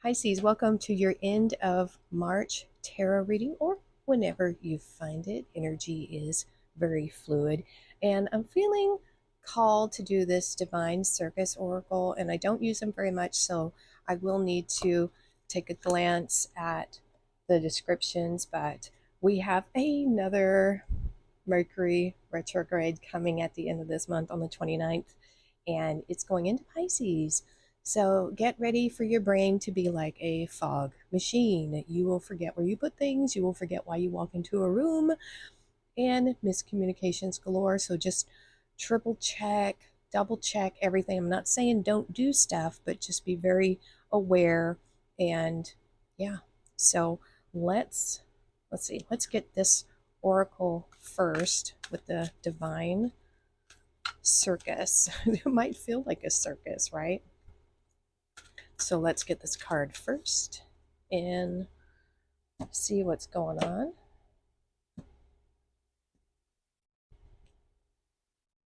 Pisces, welcome to your end of March tarot reading, or whenever you find it. Energy is very fluid, and I'm feeling called to do this Divine Circus Oracle, and I don't use them very much, so I will need to take a glance at the descriptions. But we have another Mercury retrograde coming at the end of this month on the 29th, and it's going into Pisces. So get ready for your brain to be like a fog machine. You will forget where you put things, you will forget why you walk into a room, and miscommunications galore. So just triple check, double check everything. I'm not saying don't do stuff, but just be very aware. And yeah, so let's see. Let's get this oracle first with the divine circus. It might feel like a circus, right? So let's get this card first and see what's going on.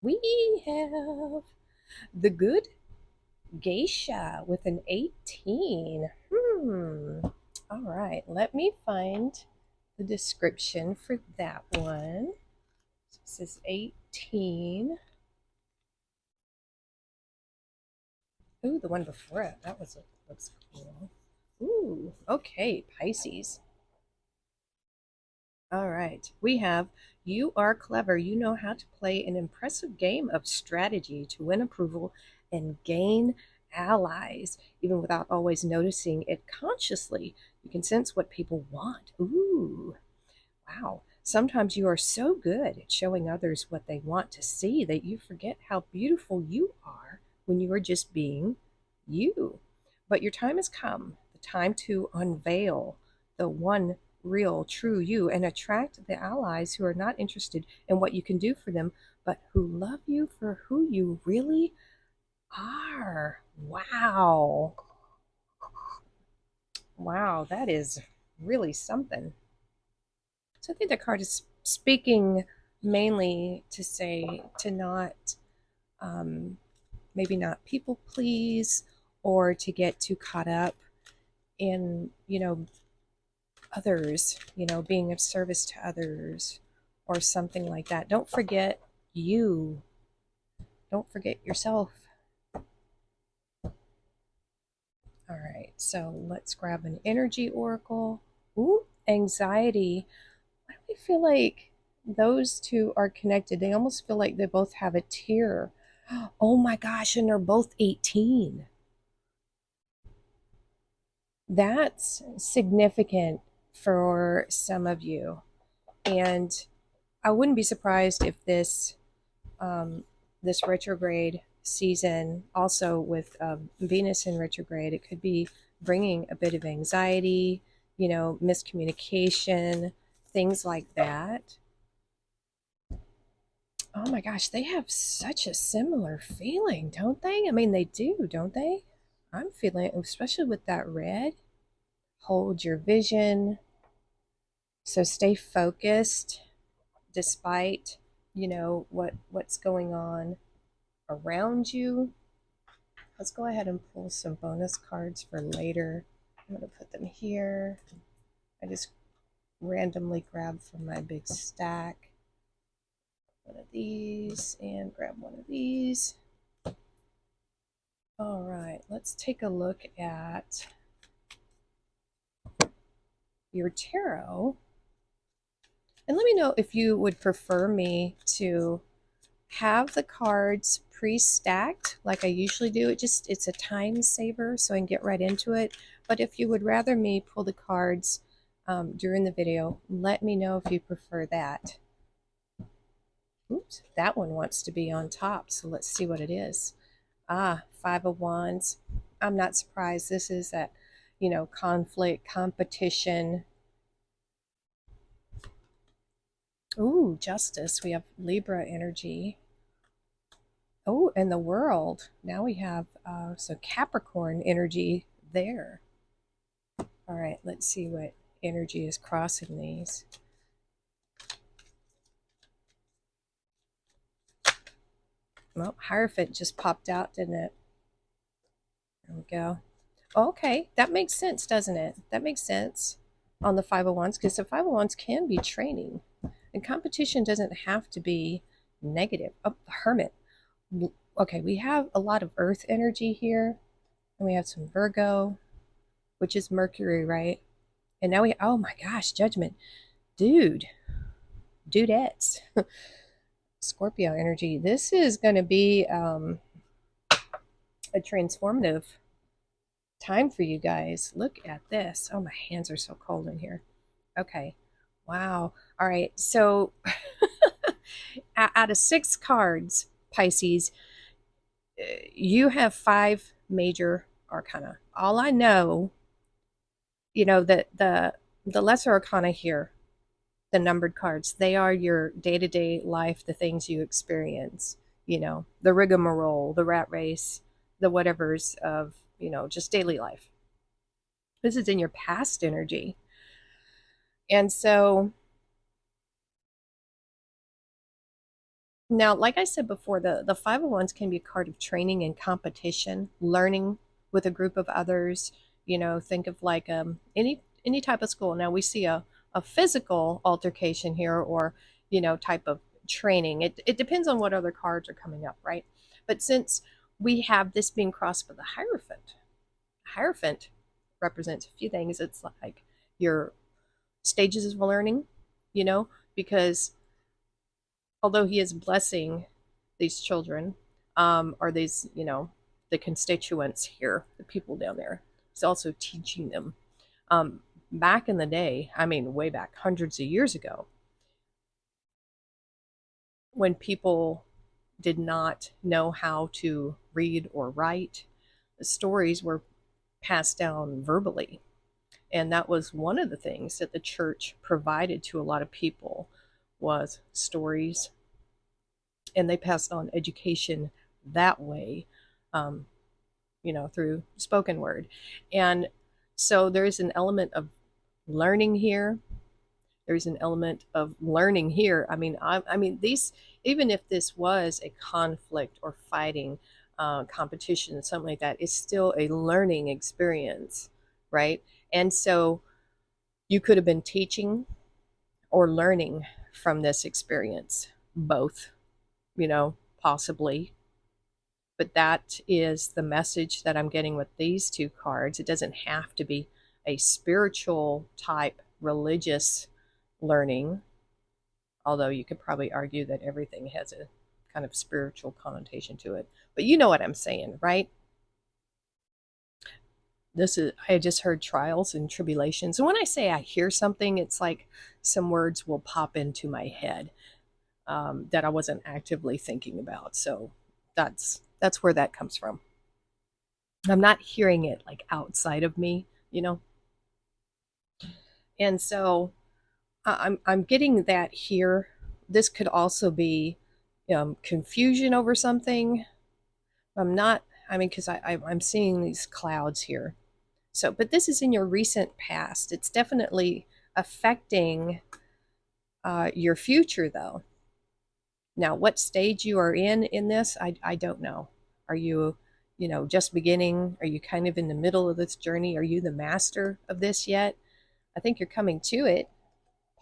We have the good geisha with an 18. All right, let me find the description for that one. This is 18. Ooh, the one before it. That looks cool. Ooh, okay, Pisces. All right. We have you are clever. You know how to play an impressive game of strategy to win approval and gain allies, even without always noticing it consciously. You can sense what people want. Ooh, wow. Sometimes you are so good at showing others what they want to see that you forget how beautiful you are when you are just being you. But your time has come, the time to unveil the one real, true you and attract the allies who are not interested in what you can do for them, but who love you for who you really are. Wow. Wow, that is really something. So I think the card is speaking mainly to say to not, um, maybe not people please or to get too caught up in, others, being of service to others or something like that. Don't forget you. Don't forget yourself. All right, so let's grab an energy oracle. Ooh, anxiety. Why do we feel like those two are connected? They almost feel like they both have a tear. Oh my gosh, and they're both 18. That's significant for some of you. And I wouldn't be surprised if this retrograde season, also with Venus in retrograde, it could be bringing a bit of anxiety, miscommunication, things like that. Oh my gosh, they have such a similar feeling, don't they? I mean, they do, don't they? I'm feeling it, especially with that red. Hold your vision. So stay focused despite, what's going on around you. Let's go ahead and pull some bonus cards for later. I'm going to put them here. I just randomly grabbed from my big stack one of these and grab one of these. All right, let's take a look at your tarot. And let me know if you would prefer me to have the cards pre-stacked like I usually do. It's a time saver so I can get right into it. But if you would rather me pull the cards during the video, let me know if you prefer that. Oops, that one wants to be on top, so let's see what it is. Five of Wands. I'm not surprised. This is that, conflict, competition. Ooh, Justice. We have Libra energy. Oh, and the World. Now we have so Capricorn energy there. All right, let's see what energy is crossing these. Well, Hierophant just popped out, didn't it? There we go. Okay, that makes sense, doesn't it? That makes sense on the 501s because the 501s can be training, and competition doesn't have to be negative. Oh, the Hermit. Okay, we have a lot of Earth energy here, and we have some Virgo, which is Mercury, right? And now we, oh my gosh, Judgment. Dude, dudettes. Scorpio energy. This is going to be a transformative time for you guys. Look at this. Oh, my hands are so cold in here. Okay. Wow. All right. So out of 6 cards, Pisces, you have 5 major arcana. All I know, that the lesser arcana here, the numbered cards, they are your day-to-day life, the things you experience, the rigmarole, the rat race, the whatevers of, just daily life. This is in your past energy. And so now, like I said before, the 501s can be a card of training and competition, learning with a group of others. Think of like any type of school. Now we see a physical altercation here, or type of training. It depends on what other cards are coming up, right? But since we have this being crossed with the Hierophant represents a few things. It's like your stages of learning, because although he is blessing these children, or these, the constituents here, the people down there, he's also teaching them. Back in the day, I mean, way back, hundreds of years ago, when people did not know how to read or write, the stories were passed down verbally. And that was one of the things that the church provided to a lot of people was stories, and they passed on education that way, um, through spoken word. And so there's an element of learning here. There's an element of learning here. I mean, these, even if this was a conflict or fighting, competition, something like that, it's still a learning experience, right? And so you could have been teaching or learning from this experience, both, possibly. But that is the message that I'm getting with these 2 cards. It doesn't have to be a spiritual type religious learning, although you could probably argue that everything has a kind of spiritual connotation to it. But you know what I'm saying, right? I just heard trials and tribulations. And when I say I hear something, it's like some words will pop into my head, that I wasn't actively thinking about. So that's where that comes from. I'm not hearing it like outside of me. And so I'm getting that here. This could also be confusion over something. I'm not. I mean, because I'm seeing these clouds here. So, but this is in your recent past. It's definitely affecting your future, though. Now, what stage you are in this, I don't know. Are you, just beginning? Are you kind of in the middle of this journey? Are you the master of this yet? I think you're coming to it,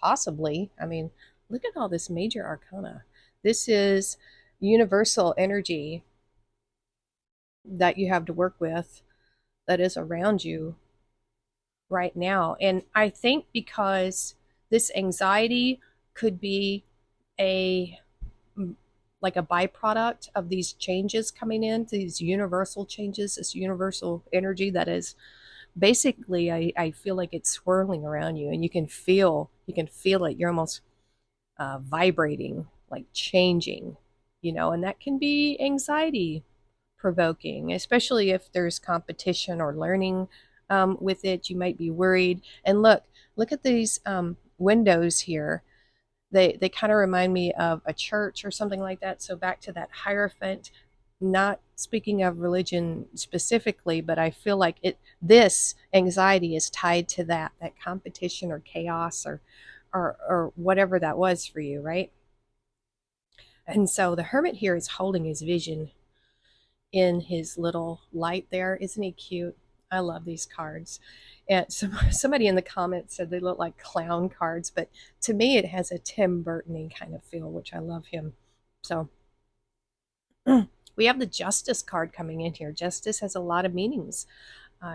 possibly. I mean, look at all this major arcana. This is universal energy that you have to work with, that is around you right now. And I think because this anxiety could be a like a byproduct of these changes coming in, these universal changes, this universal energy that is basically, I feel like it's swirling around you, and you can feel it. You're almost vibrating, like changing, and that can be anxiety provoking, especially if there's competition or learning with it. You might be worried. And look at these windows here. They kind of remind me of a church or something like that. So back to that Hierophant, not speaking of religion specifically, but I feel like this anxiety is tied to that competition or chaos, or whatever that was for you, right? And so the Hermit here is holding his vision in his little light there. Isn't he cute? I love these cards. And somebody in the comments said they look like clown cards, but to me, it has a Tim Burton kind of feel, which I love him. So we have the Justice card coming in here. Justice has a lot of meanings.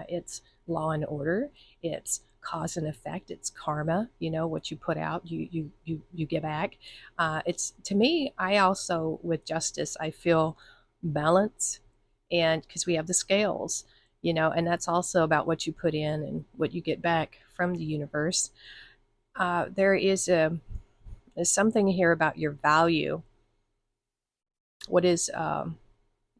It's law and order. It's cause and effect. It's karma. You know what you put out, you get back. It's to me. I also with justice, I feel balance, and because we have the scales, and that's also about what you put in and what you get back from the universe. There is there's something here about your value. What is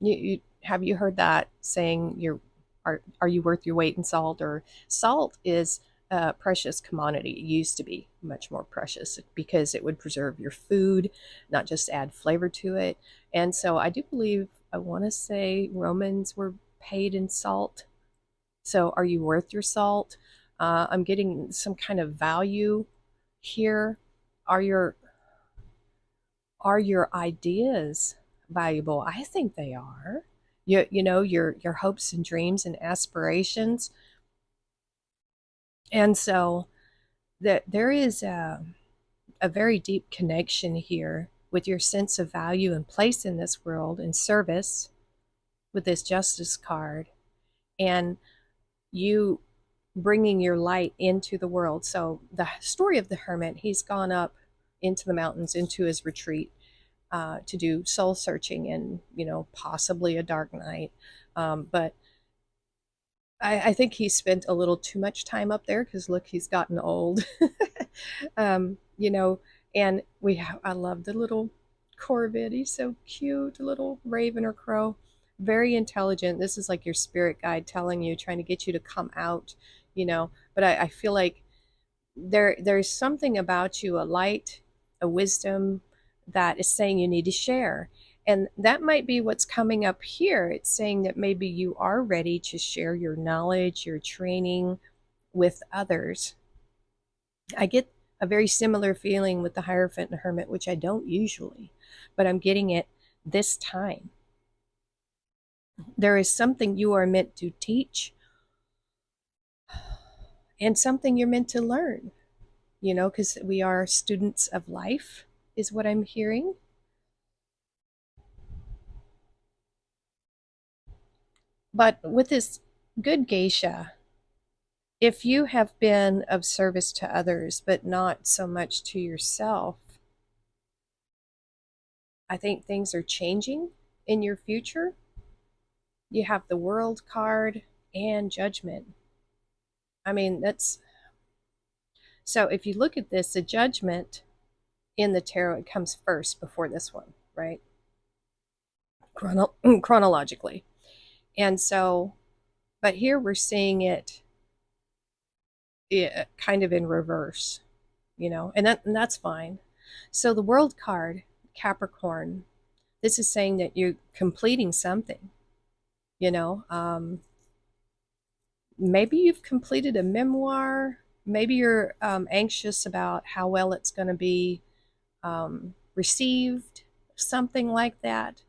you have you heard that saying are you worth your weight in salt? Or salt is a precious commodity. It used to be much more precious because it would preserve your food, not just add flavor to it. And so I do believe, I want to say Romans were paid in salt. So are you worth your salt? I'm getting some kind of value here. Are your ideas valuable? I think they are. Your hopes and dreams and aspirations. And so that there is a very deep connection here with your sense of value and place in this world and service with this justice card, and you bringing your light into the world. So the story of the hermit, he's gone up into the mountains, into his retreat, to do soul searching and possibly a dark night. But I think he spent a little too much time up there because look, he's gotten old. um, you know, and I love the little Corvid. He's so cute, little raven or crow, very intelligent. This is like your spirit guide telling you, trying to get you to come out. But I feel like there's something about you, a light, a wisdom that is saying you need to share. And that might be what's coming up here. It's saying that maybe you are ready to share your knowledge, your training with others. I get a very similar feeling with the Hierophant and Hermit, which I don't usually, but I'm getting it this time. There is something you are meant to teach and something you're meant to learn, because we are students of life, is what I'm hearing. But with this good geisha, if you have been of service to others, but not so much to yourself, I think things are changing in your future. You have the World card and Judgment. I mean, that's so if you look at this, the Judgment in the tarot, it comes first before this one, right? Chronologically. And so, but here we're seeing it kind of in reverse, and that's fine. So the World card, Capricorn, this is saying that you're completing something, you know. Maybe you've completed a memoir. Maybe you're anxious about how well it's going to be received, something like that.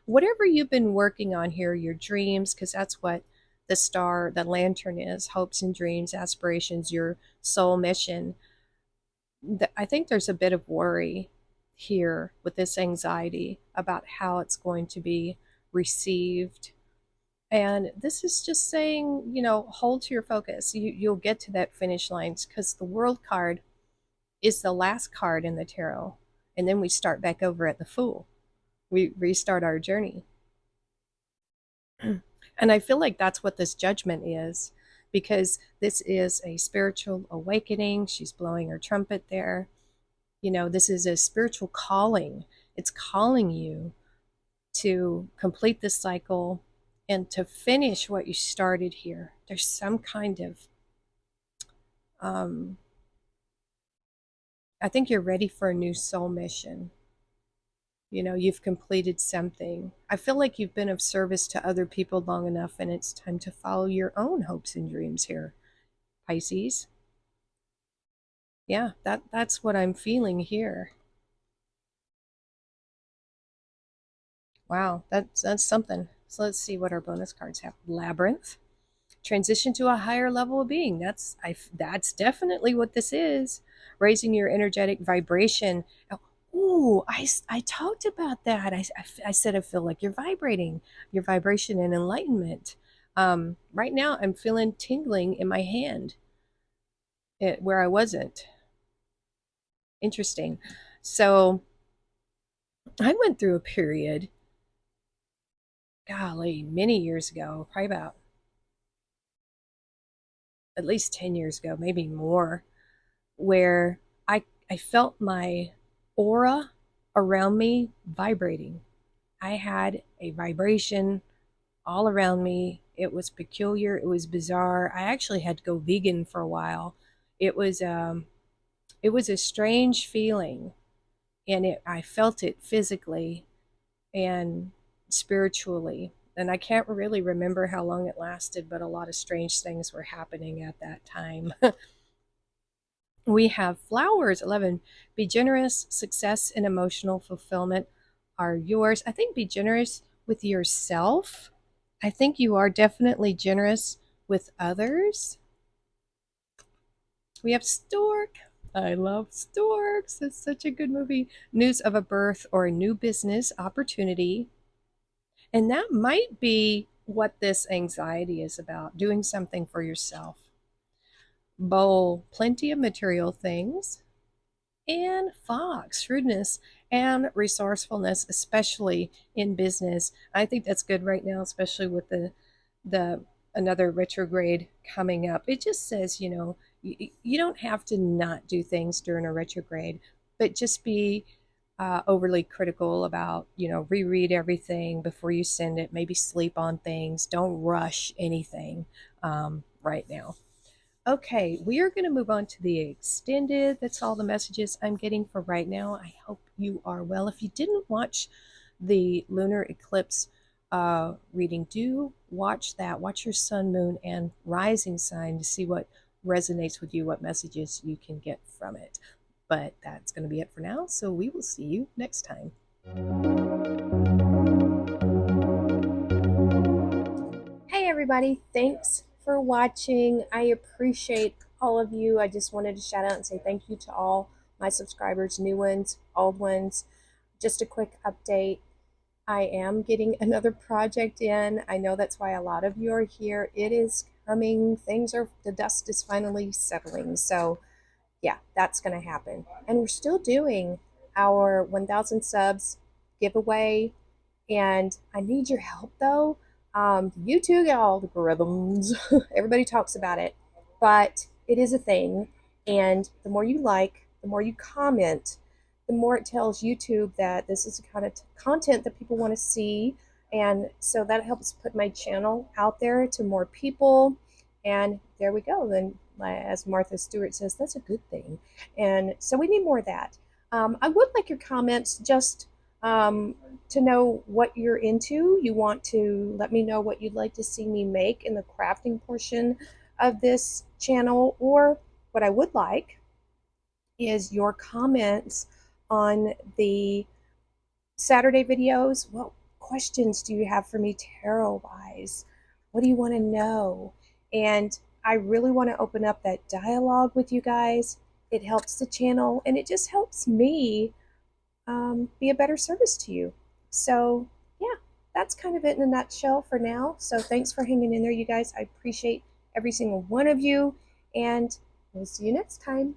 Whatever you've been working on here, your dreams, because that's what the star, the lantern is, hopes and dreams, aspirations, your soul mission. I think there's a bit of worry here with this anxiety about how it's going to be received. And this is just saying, hold to your focus. You'll get to that finish line because the World card is the last card in the tarot. And then we start back over at the Fool. We restart our journey. And I feel like that's what this Judgment is, because this is a spiritual awakening. She's blowing her trumpet there. This is a spiritual calling. It's calling you to complete this cycle and to finish what you started here. There's some kind of, I think you're ready for a new soul mission. You've completed something. I feel like you've been of service to other people long enough, and it's time to follow your own hopes and dreams here, Pisces. Yeah, that's what I'm feeling here. Wow, that's something. So let's see what our bonus cards have. Labyrinth, transition to a higher level of being. That's definitely what this is. Raising your energetic vibration. Oh, I talked about that. I said I feel like you're vibrating, your vibration and enlightenment. Right now, I'm feeling tingling in my hand, where I wasn't. Interesting. So I went through a period, golly, many years ago, probably about at least 10 years ago, maybe more, where I felt my aura around me vibrating. I had a vibration all around me. It was peculiar. It was bizarre. I actually had to go vegan for a while. It was it was a strange feeling, and I felt it physically and spiritually. And I can't really remember how long it lasted, but a lot of strange things were happening at that time. We have flowers. 11. Be generous. Success and emotional fulfillment are yours. I think be generous with yourself. I think you are definitely generous with others. We have stork. I love storks. It's such a good movie. News of a birth or a new business opportunity. And that might be what this anxiety is about, doing something for yourself. Bowl, plenty of material things. And fox, shrewdness and resourcefulness, especially in business. I think that's good right now, especially with the another retrograde coming up. It just says, you don't have to not do things during a retrograde, but just be overly critical about, reread everything before you send it, maybe sleep on things, don't rush anything right now. Okay, we are going to move on to the extended. That's all the messages I'm getting for right now. I hope you are well. If you didn't watch the lunar eclipse reading, do watch that. Watch your sun, moon, and rising sign to see what resonates with you, what messages you can get from it. But that's going to be it for now. So we will see you next time. Hey, everybody. Thanks for watching. I appreciate all of you. I just wanted to shout out and say thank you to all my subscribers, new ones, old ones. Just a quick update. I am getting another project in. I know that's why a lot of you are here. It is coming. The dust is finally settling. So, yeah, that's going to happen. And we're still doing our 1,000 subs giveaway. And I need your help though. YouTube algorithms, everybody talks about it, but it is a thing. And the more you like, the more you comment, the more it tells YouTube that this is the kind of content that people want to see. And so that helps put my channel out there to more people. And there we go. Then, as Martha Stewart says, that's a good thing. And so we need more of that. I would like your comments just to know what you're into. You want to let me know what you'd like to see me make in the crafting portion of this channel, or what I would like is your comments on the Saturday videos. What questions do you have for me tarot wise? What do you want to know? And I really want to open up that dialogue with you guys. It helps the channel, and it just helps me be a better service to you. So, yeah, that's kind of it in a nutshell for now. So, thanks for hanging in there, you guys. I appreciate every single one of you, and we'll see you next time.